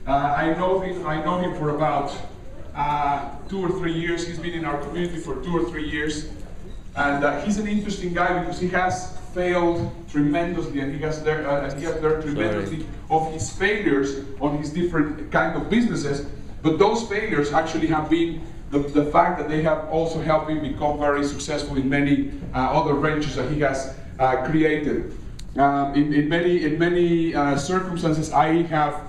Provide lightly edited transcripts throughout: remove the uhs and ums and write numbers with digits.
I know him for about 2 or 3 years. He's been in our community for 2 or 3 years. And he's an interesting guy because he has failed tremendously, and he has learned tremendously of his failures on his different kind of businesses. But those failures actually have been the fact that they have also helped him become very successful in many other ventures that he has created. In many circumstances, I have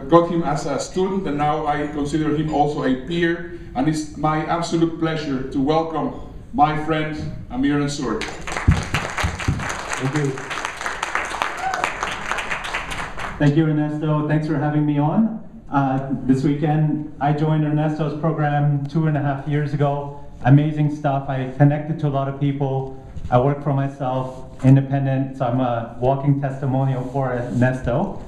got him as a student, and now I consider him also a peer. And it's my absolute pleasure to welcome my friend Amir Anzur. Thank you. Thank you, Ernesto. Thanks for having me on. This weekend, I joined Ernesto's program 2.5 years ago. Amazing stuff. I connected to a lot of people. I work for myself, independent, so I'm a walking testimonial for Ernesto.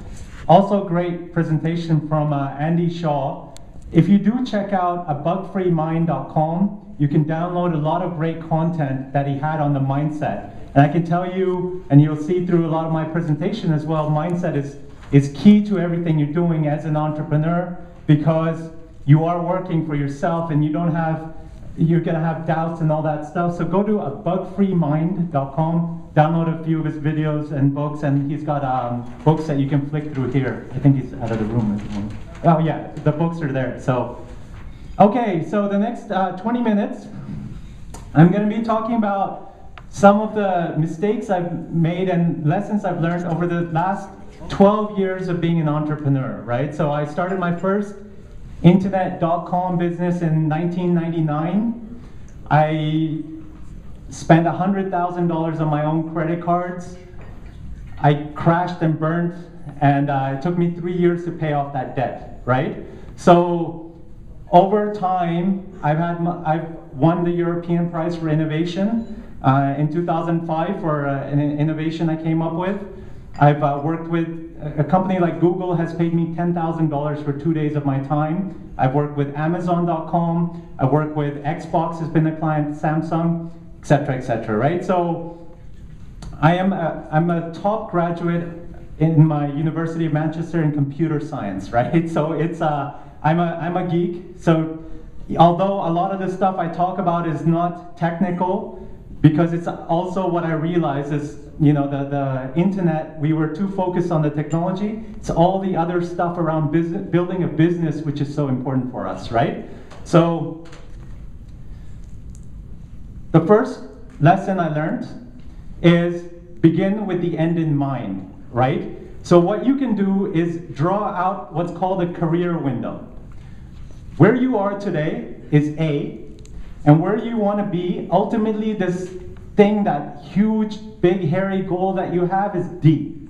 Also, great presentation from Andy Shaw. If you do check out bugfreemind.com, you can download a lot of great content that he had on the mindset. And I can tell you, and you'll see through a lot of my presentation as well, mindset is key to everything you're doing as an entrepreneur, because you are working for yourself and you're gonna have doubts and all that stuff. So go to bugfreemind.com, download a few of his videos and books, and he's got books that you can flick through here. I think he's out of the room at the moment. Oh yeah, the books are there. So, okay, so the next 20 minutes, I'm gonna be talking about some of the mistakes I've made and lessons I've learned over the last 12 years of being an entrepreneur, right? So I started my first internet.com business in 1999. I spent $100,000 on my own credit cards. I crashed and burnt, and it took me 3 years to pay off that debt, right? So over time, I've won the European Prize for Innovation in 2005 for an innovation I came up with. I've worked with a company like Google has paid me $10,000 for 2 days of my time. I've worked with Amazon.com. I've worked with Xbox has been a client, Samsung, etc., right? So I'm a top graduate in my University of Manchester in computer science, right? So it's I'm a geek. So although a lot of the stuff I talk about is not technical, because it's also what I realize is, you know, the internet, we were too focused on the technology. It's all the other stuff around building a business which is so important for us, right? So the first lesson I learned is begin with the end in mind, right? So what you can do is draw out what's called a career window. Where you are today is A, and where you want to be, ultimately this thing, that huge, big, hairy goal that you have is D.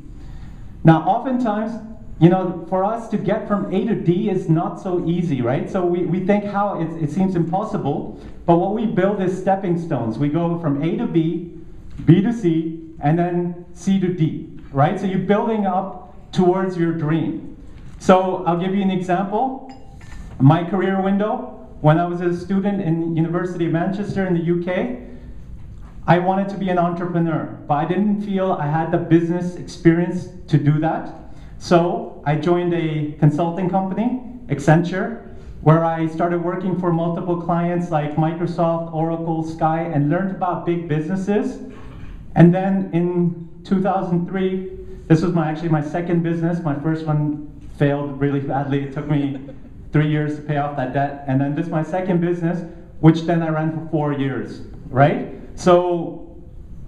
Now, oftentimes, you know, for us to get from A to D is not so easy, right? So we think how it seems impossible, but what we build is stepping stones. We go from A to B, B to C, and then C to D, right? So you're building up towards your dream. So I'll give you an example. My career window, when I was a student in University of Manchester in the UK, I wanted to be an entrepreneur, but I didn't feel I had the business experience to do that. So I joined a consulting company, Accenture, where I started working for multiple clients like Microsoft, Oracle, Sky, and learned about big businesses. And then in 2003, this was actually my second business. My first one failed really badly. It took me 3 years to pay off that debt. And then this is my second business, which then I ran for 4 years, right? So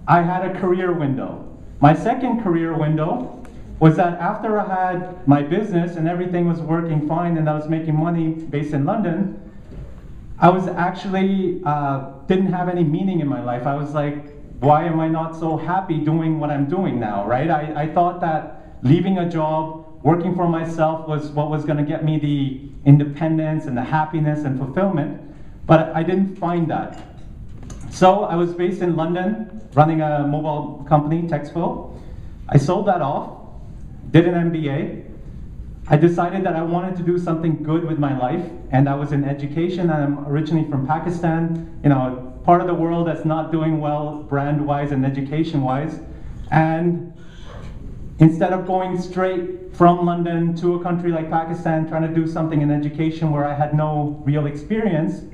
I had a career window. My second career window was that after I had my business and everything was working fine and I was making money based in London, I was actually, didn't have any meaning in my life. I was like, why am I not so happy doing what I'm doing now, right? I thought that leaving a job, working for myself was what was gonna get me the independence and the happiness and fulfillment, but I didn't find that. So I was based in London, running a mobile company, Textful. I sold that off, did an MBA. I decided that I wanted to do something good with my life, and I was in education. I'm originally from Pakistan, you know, part of the world that's not doing well brand-wise and education-wise. And instead of going straight from London to a country like Pakistan, trying to do something in education where I had no real experience,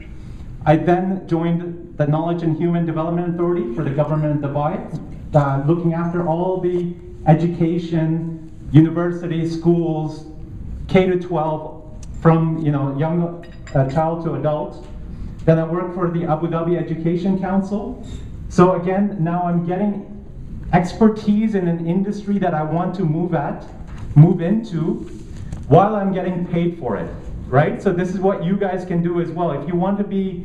I then joined the Knowledge and Human Development Authority for the government of Dubai, looking after all the education, universities, schools, K to 12, from young child to adult. Then I worked for the Abu Dhabi Education Council. So again, now I'm getting expertise in an industry that I want to move into, while I'm getting paid for it, right? So this is what you guys can do as well. If you want to be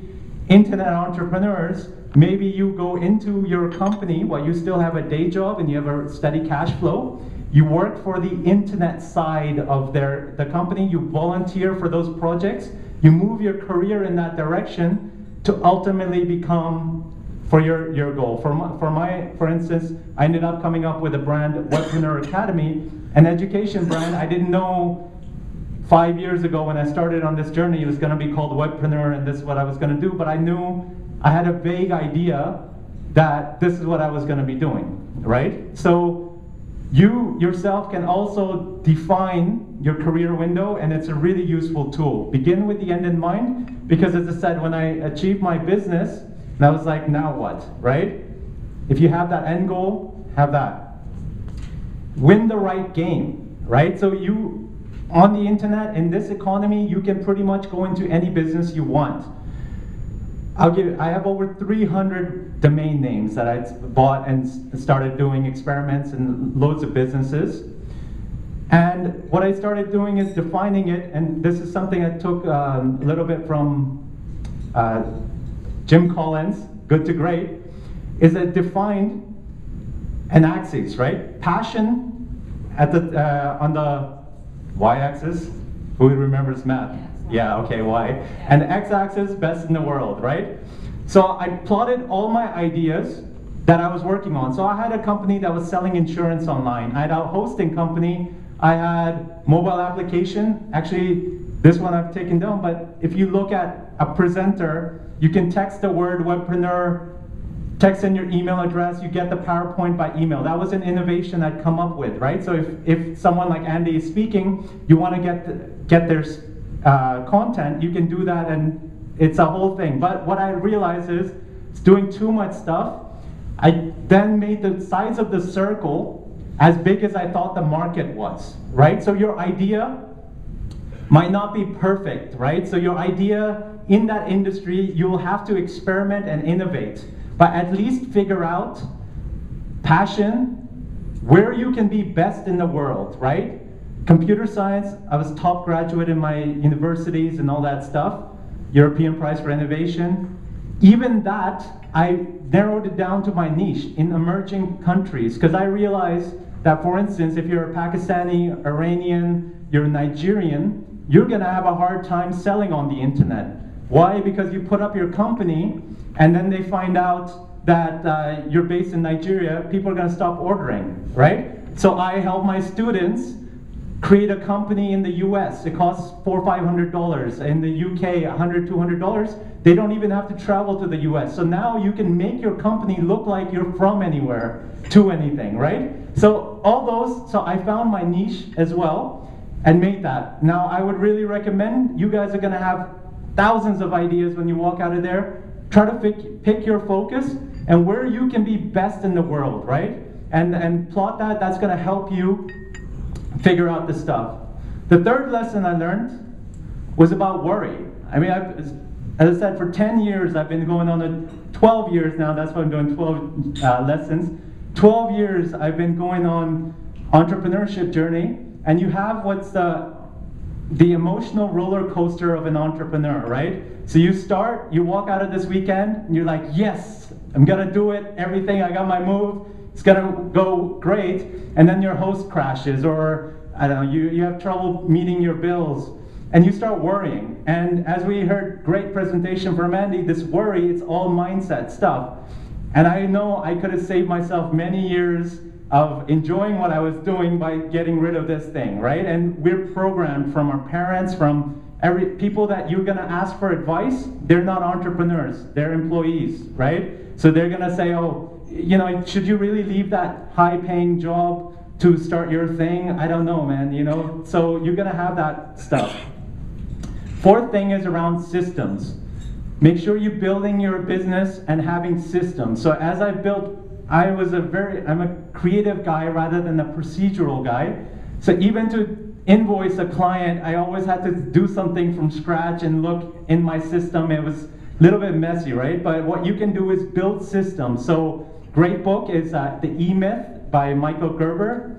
internet entrepreneurs, maybe you go into your company while you still have a day job and you have a steady cash flow. You work for the internet side of the company, you volunteer for those projects, you move your career in that direction to ultimately become for your goal. For instance, I ended up coming up with a brand, Webpreneur Academy, an education brand. I didn't know 5 years ago when I started on this journey it was going to be called Webpreneur and this is what I was going to do, but I knew I had a vague idea that this is what I was going to be doing, right? So you yourself can also define your career window, and it's a really useful tool. Begin with the end in mind, because as I said, when I achieved my business, and I was like, now what, right? If you have that end goal, have that. Win the right game, right? So you, on the internet, in this economy, you can pretty much go into any business you want. I have over 300 domain names that I bought and started doing experiments in loads of businesses. And what I started doing is defining it, and this is something I took a little bit from Jim Collins, Good to Great, is it defined an axis, right? Passion at on the y-axis. Who remembers math? Yeah, okay, Y. And the x-axis, best in the world, right? So I plotted all my ideas that I was working on. So I had a company that was selling insurance online. I had a hosting company. I had mobile application. Actually, this one I've taken down, but if you look at a presenter, you can text the word Webpreneur, text in your email address, you get the PowerPoint by email. That was an innovation I'd come up with, right? So if someone like Andy is speaking, you want to get their content, you can do that, and it's a whole thing. But what I realized is, it's doing too much stuff. I then made the size of the circle as big as I thought the market was, right? So your idea might not be perfect, right? So your idea in that industry, you will have to experiment and innovate, but at least figure out passion, where you can be best in the world, right? Computer science, I was top graduate in my universities and all that stuff. European Prize for Innovation. Even that, I narrowed it down to my niche in emerging countries, because I realized that, for instance, if you're a Pakistani, Iranian, you're Nigerian, you're gonna have a hard time selling on the internet. Why? Because you put up your company and then they find out that you're based in Nigeria, people are gonna stop ordering, right? So I help my students create a company in the US. It costs $400 or $500. In the UK, $100, $200. They don't even have to travel to the US. So now you can make your company look like you're from anywhere to anything, right? So all those, so I found my niche as well and made that. Now I would really recommend, you guys are gonna have thousands of ideas when you walk out of there. Try to pick your focus and where you can be best in the world, right? And plot that. That's gonna help you figure out this stuff. The third lesson I learned was about worry. I mean, as I said, for 10 years, I've been going on 12 years now, that's why I'm doing 12 lessons. 12 years I've been going on entrepreneurship journey, and you have what's the emotional roller coaster of an entrepreneur, right? So you start, you walk out of this weekend, and you're like, yes, I'm gonna do it, everything, I got my move, it's gonna go great, and then your host crashes, or I don't know, you have trouble meeting your bills, and you start worrying. And as we heard, great presentation from Andy, this worry, it's all mindset stuff. And I know I could have saved myself many years of enjoying what I was doing by getting rid of this thing, right? And we're programmed from our parents, from people that you're gonna ask for advice, they're not entrepreneurs, they're employees, right? So they're gonna say, oh, you know, should you really leave that high-paying job to start your thing. I don't know, man, you know? So you're gonna have that stuff. Fourth thing is around systems. Make sure you're building your business and having systems. So as I built, I'm a creative guy rather than a procedural guy. So even to invoice a client, I always had to do something from scratch and look in my system. It was a little bit messy, right? But what you can do is build systems. So great book is The E-Myth by Michael Gerber.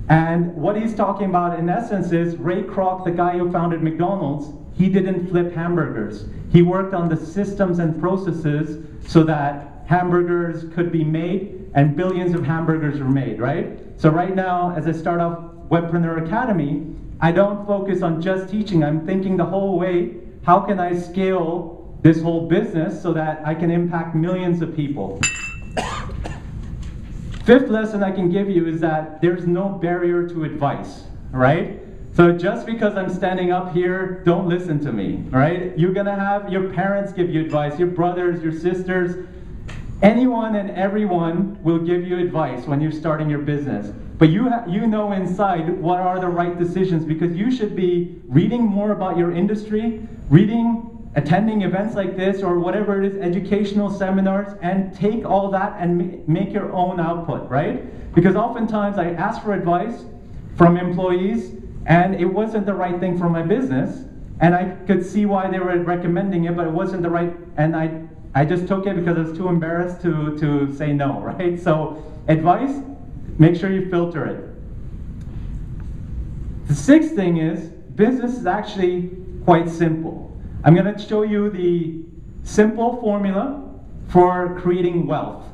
And what he's talking about in essence is Ray Kroc, the guy who founded McDonald's, he didn't flip hamburgers. He worked on the systems and processes so that hamburgers could be made and billions of hamburgers were made, right? So right now, as I start off Webpreneur Academy, I don't focus on just teaching. I'm thinking the whole way, how can I scale this whole business so that I can impact millions of people? Fifth lesson I can give you is that there's no barrier to advice, right? So just because I'm standing up here, don't listen to me, right? You're gonna have your parents give you advice, your brothers, your sisters, anyone and everyone will give you advice when you're starting your business. But you know inside what are the right decisions, because you should be reading more about your industry, attending events like this or whatever it is, educational seminars, and take all that and make your own output, right? Because oftentimes I ask for advice from employees and it wasn't the right thing for my business, and I could see why they were recommending it, but it wasn't the right, and I just took it because I was too embarrassed to say no, right? So advice, make sure you filter it. The sixth thing is, business is actually quite simple. I'm going to show you the simple formula for creating wealth.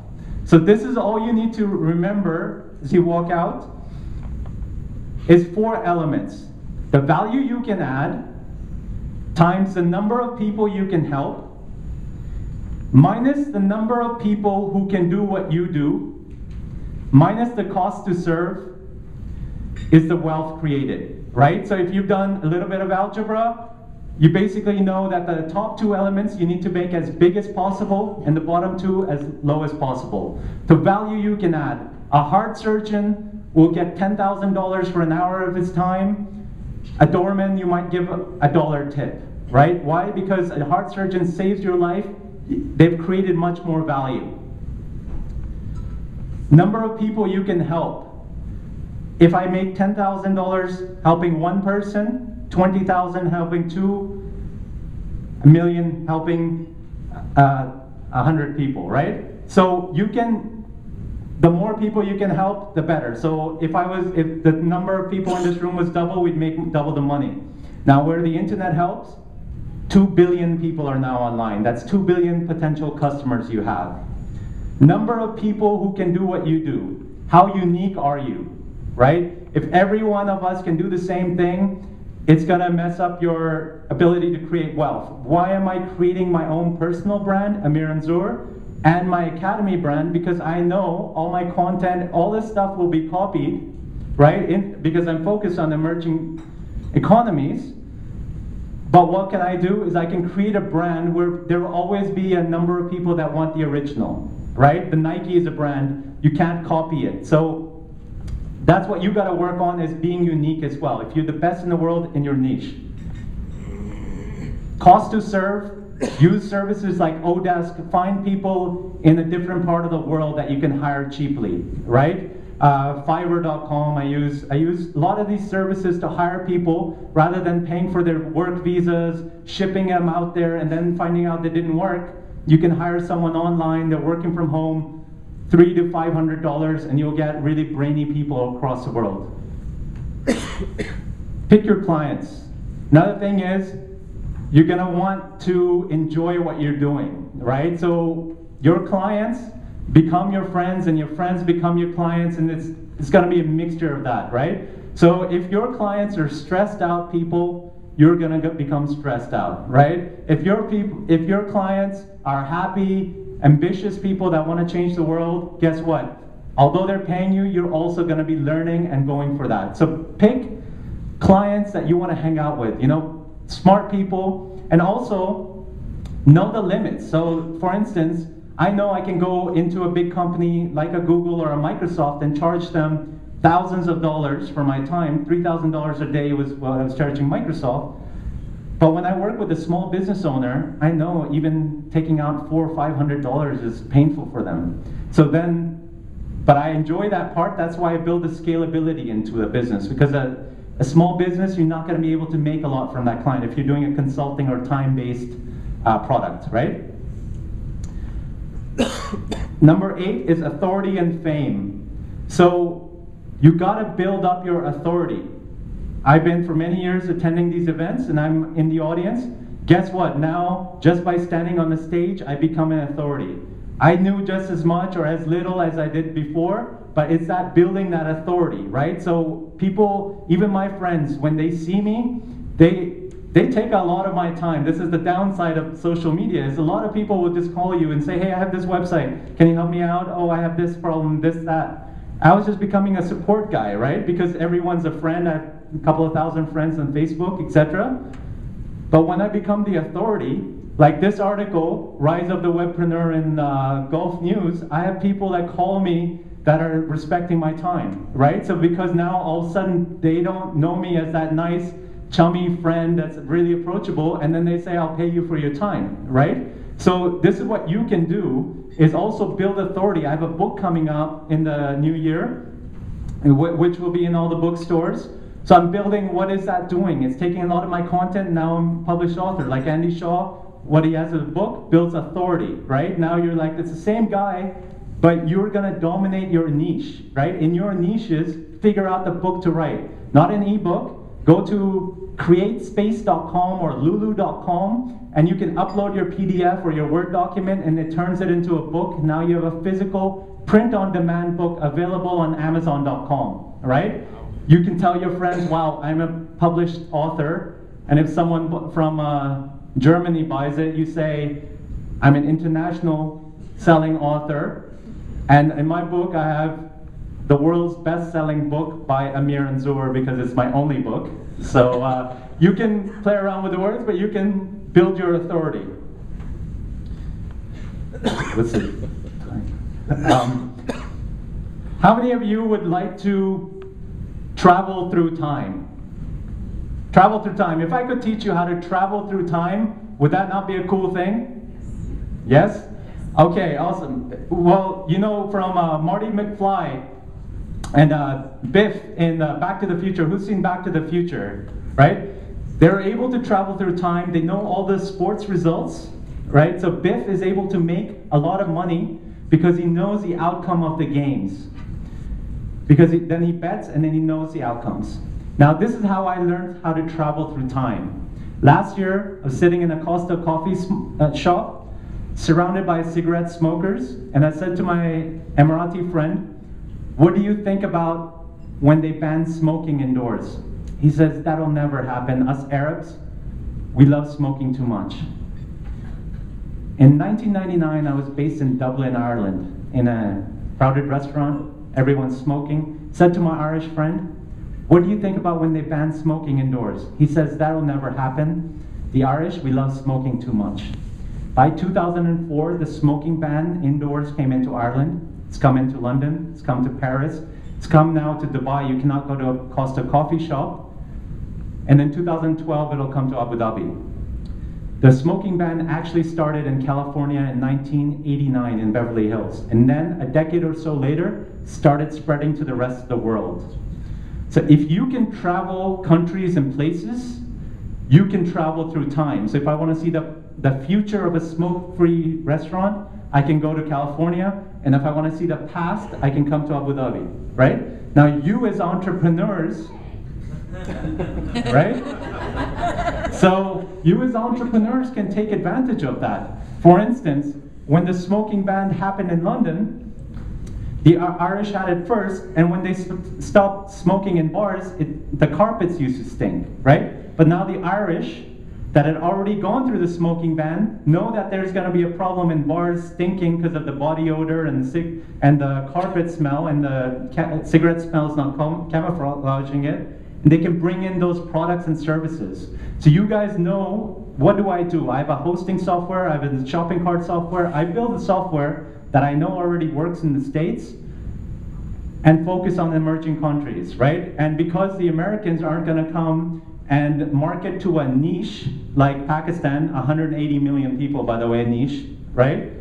So this is all you need to remember as you walk out, is 4 elements. The value you can add times the number of people you can help minus the number of people who can do what you do minus the cost to serve is the wealth created, right? So if you've done a little bit of algebra, you basically know that the top 2 elements you need to make as big as possible and the bottom 2 as low as possible. The value you can add. A heart surgeon will get $10,000 for an hour of his time. A doorman, you might give a $1 tip, right? Why? Because a heart surgeon saves your life. They've created much more value. Number of people you can help. If I make $10,000 helping 1 person, 20,000 helping 2, a million helping 100 people, right? So you can, the more people you can help, the better. So if the number of people in this room was double, we'd make double the money. Now where the internet helps, 2 billion people are now online. That's 2 billion potential customers you have. Number of people who can do what you do. How unique are you, right? If every one of us can do the same thing, it's gonna mess up your ability to create wealth. Why am I creating my own personal brand, Amir Anzur, and my academy brand? Because I know all my content, all this stuff will be copied, right? Because I'm focused on emerging economies. But what can I do is I can create a brand where there will always be a number of people that want the original, right? The Nike is a brand, you can't copy it. So that's what you gotta work on, is being unique as well. If you're the best in the world in your niche. Cost to serve, use services like Odesk, find people in a different part of the world that you can hire cheaply, right? Fiverr.com, I use a lot of these services to hire people rather than paying for their work visas, shipping them out there and then finding out they didn't work. You can hire someone online, they're working from home, $300 to $500, and you'll get really brainy people across the world. Pick your clients. Another thing is, you're gonna want to enjoy what you're doing, right? So your clients become your friends and your friends become your clients, and it's gonna be a mixture of that, right? So if your clients are stressed out people, you're gonna become stressed out, right? If your clients are happy, ambitious people that want to change the world, guess what? Although they're paying you, you're also going to be learning and going for that. So pick clients that you want to hang out with, you know, smart people, and also know the limits. So for instance, I know I can go into a big company like a Google or a Microsoft and charge them thousands of dollars for my time. $3,000 a day was what I was charging Microsoft. But when I work with a small business owner, I know even taking out $400 or $500 is painful for them. So then, but I enjoy that part. That's why I build the scalability into a business, because a small business, you're not going to be able to make a lot from that client if you're doing a consulting or time-based product, right? Number 8 is authority and fame. So you got to build up your authority. I've been for many years attending these events, and I'm in the audience. Guess what? Now, just by standing on the stage, I become an authority. I knew just as much or as little as I did before, but it's that building that authority, right? So people, even my friends, when they see me, they take a lot of my time. This is the downside of social media, is a lot of people will just call you and say, hey, I have this website. Can you help me out? Oh, I have this problem, this, that. I was just becoming a support guy, right? Because everyone's a friend. I have a couple of thousand friends on Facebook, etc. But when I become the authority, like this article, Rise of the Webpreneur in Gulf News, I have people that call me that are respecting my time, right? So because now all of a sudden they don't know me as that nice, chummy friend that's really approachable, and then they say, I'll pay you for your time, right? So this is what you can do, is also build authority. I have a book coming out in the new year, which will be in all the bookstores. So I'm building, what is that doing? It's taking a lot of my content, now I'm a published author. Like Andy Shaw, what he has in a book builds authority, right? Now you're like, it's the same guy, but you're gonna dominate your niche, right? In your niches, figure out the book to write. Not an ebook. Go to createspace.com or lulu.com, and you can upload your PDF or your Word document, and it turns it into a book. Now you have a physical print-on-demand book available on Amazon.com, right? You can tell your friends, wow, I'm a published author, and if someone from Germany buys it, you say, I'm an international selling author, and in my book I have the world's best-selling book by Amir and Anzur, because it's my only book. So you can play around with the words, but you can build your authority. Let's see. How many of you would like to travel through time? Travel through time. If I could teach you how to travel through time, would that not be a cool thing? Yes? Okay, awesome. Well, you know from Marty McFly and Biff in Back to the Future. Who's seen Back to the Future, right? They're able to travel through time. They know all the sports results, right? So Biff is able to make a lot of money because he knows the outcome of the games. Because then he bets and then he knows the outcomes. Now this is how I learned how to travel through time. Last year, I was sitting in a Costa coffee shop, surrounded by cigarette smokers, and I said to my Emirati friend, what do you think about when they ban smoking indoors? He says, that'll never happen. Us Arabs, we love smoking too much. In 1999, I was based in Dublin, Ireland, in a crowded restaurant, everyone's smoking. Said to my Irish friend, what do you think about when they ban smoking indoors? He says, that'll never happen. The Irish, we love smoking too much. By 2004, the smoking ban indoors came into Ireland. It's come into London, it's come to Paris, it's come now to Dubai. You cannot go to a Costa coffee shop. And in 2012, it'll come to Abu Dhabi. The smoking ban actually started in California in 1989 in Beverly Hills. And then a decade or so later, started spreading to the rest of the world. So if you can travel countries and places, you can travel through time. So if I want to see the future of a smoke-free restaurant, I can go to California, and if I want to see the past, I can come to Abu Dhabi, right? Now you as entrepreneurs, right? So you as entrepreneurs can take advantage of that. For instance, when the smoking ban happened in London, the Irish had it first, and when they stopped smoking in bars, the carpets used to stink, right? But now the Irish that had already gone through the smoking ban know that there's going to be a problem in bars stinking because of the body odor and the carpet smell, and the cigarette smell is not camouflaging it. And they can bring in those products and services. So you guys know, what do? I have a hosting software, I have a shopping cart software. I build a software that I know already works in the States, and focus on emerging countries, right? And because the Americans aren't going to come and market to a niche like Pakistan, 180 million people, by the way, niche, right?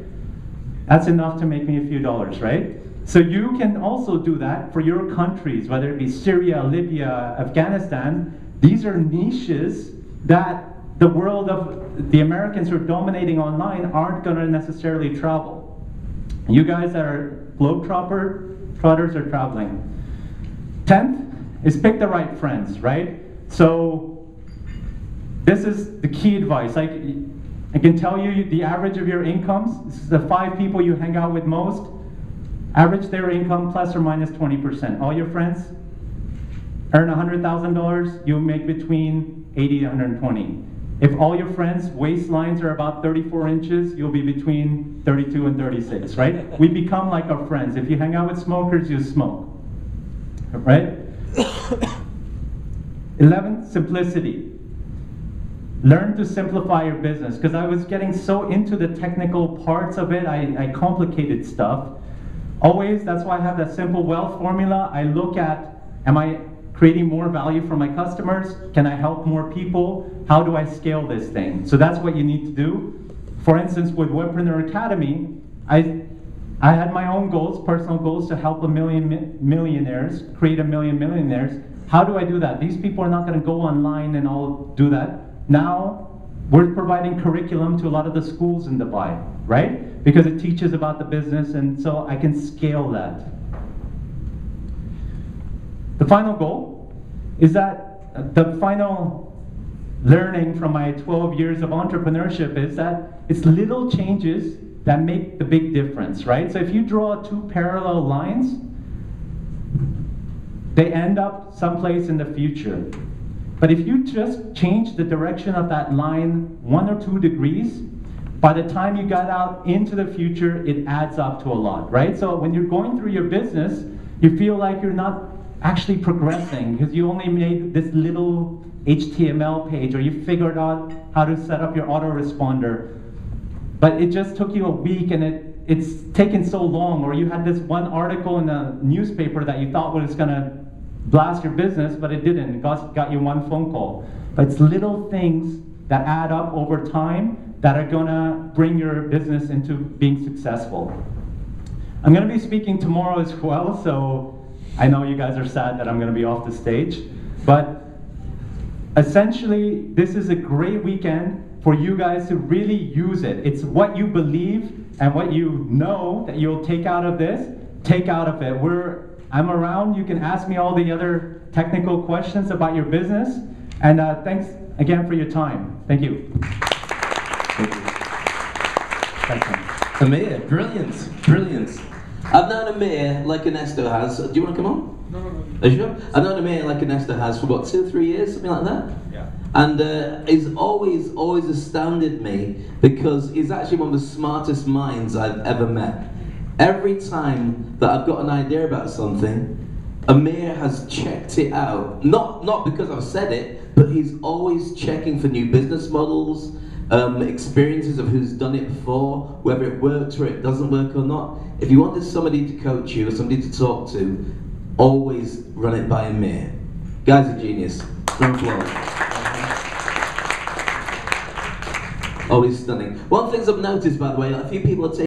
That's enough to make me a few dollars, right? So you can also do that for your countries, whether it be Syria, Libya, Afghanistan. These are niches that the world of the Americans who are dominating online aren't going to necessarily travel. You guys that are globetrotters are traveling. 10th is pick the right friends, right? So this is the key advice. I can tell you the average of your incomes. This is the 5 people you hang out with most. Average their income plus or minus 20%. All your friends earn $100,000, you make between 80 and 120. If all your friends' waistlines are about 34 inches, you'll be between 32 and 36, right? We become like our friends. If you hang out with smokers, you smoke, right? 11th, simplicity. Learn to simplify your business, because I was getting so into the technical parts of it, I complicated stuff. Always, that's why I have that simple wealth formula. I look at, am I creating more value for my customers? Can I help more people? How do I scale this thing? So that's what you need to do. For instance, with Webpreneur Academy, I had my own goals, personal goals, to help 1 million millionaires, create 1 million millionaires. How do I do that? These people are not going to go online and all do that. Now, we're providing curriculum to a lot of the schools in Dubai, right? Because it teaches about the business, and so I can scale that. The final goal is that the final learning from my 12 years of entrepreneurship is that it's little changes that make the big difference, right? So if you draw 2 parallel lines, they end up someplace in the future. But if you just change the direction of that line 1 or 2 degrees, by the time you got out into the future, it adds up to a lot, right? So when you're going through your business, you feel like you're not actually progressing because you only made this little HTML page, or you figured out how to set up your autoresponder, but it just took you a week and it's taken so long, or you had this one article in a newspaper that you thought was going to blast your business, but it didn't. It got you 1 phone call. But it's little things that add up over time that are going to bring your business into being successful. I'm going to be speaking tomorrow as well, so I know you guys are sad that I'm going to be off the stage, but essentially this is a great weekend for you guys to really use it. It's what you believe and what you know that you'll take out of this, take out of it. I'm around. You can ask me all the other technical questions about your business, and thanks again for your time. Thank you. Amir, brilliant, brilliant. I've known Amir like Ernesto has. Do you want to come on? No. Are you sure? I've known Amir like Ernesto has for what, 2 or 3 years, something like that? Yeah. And he's always astounded me because he's actually one of the smartest minds I've ever met. Every time that I've got an idea about something, Amir has checked it out. Not because I've said it, but he's always checking for new business models, experiences of who's done it before, whether it works or it doesn't work or not. If you wanted somebody to coach you or somebody to talk to, always run it by Amir. Guy's a genius. Round of applause. Always stunning. One thing I've noticed, by the way, a few people are taking